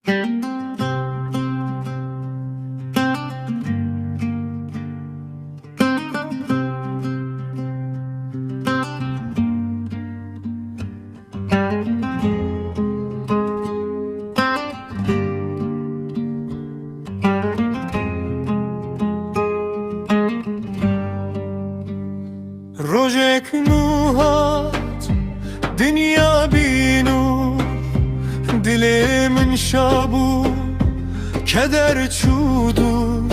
روژک نوهات دنیا بینو دل من شابو کدر چودو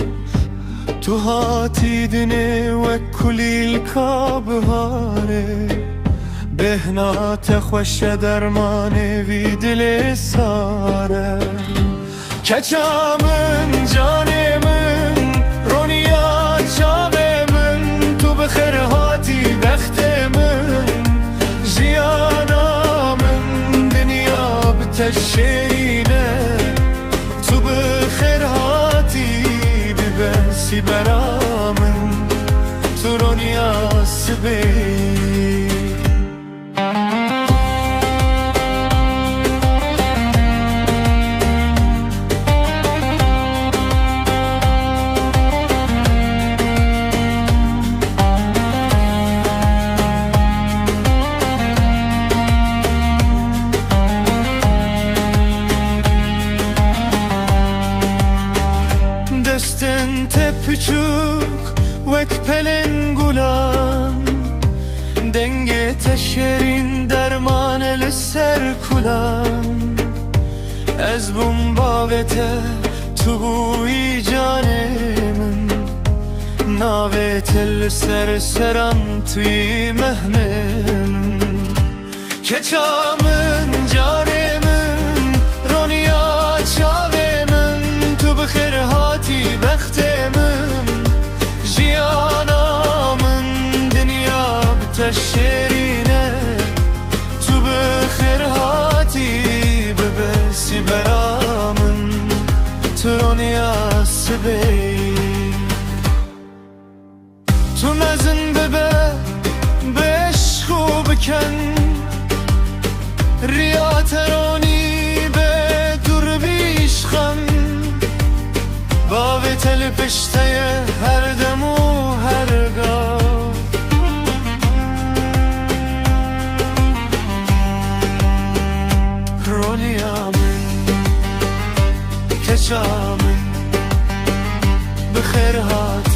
تو هاتی دنه و کلیل کابهاره بهنات خوش درمانه وی دل ساره کچا من جان من رونیا چاوه من تو بخیر هاتی بخت من جیانا من دنیا بتشینه تو بخیر هاتی ببنسی برا من تو رونیا سبی دستن تپچوک وک پلنگولان دنگ تشرین درمان لسر کلان از بوم باوته تو بوی جان من ناوت لسر سرم توی مهمن کچا من جان من رونیا چاوه من تو بخیر هاتی بخت من جیانا من دنیا بتشرینه تو بخیر هاتی ببسی برا من تو رونیا سبی تو مزن ببه بشخو بکن ریاترانی به دور بیشخم باوی تل پشته هر دم و هر گاه رونیا من کچا من بخیر هات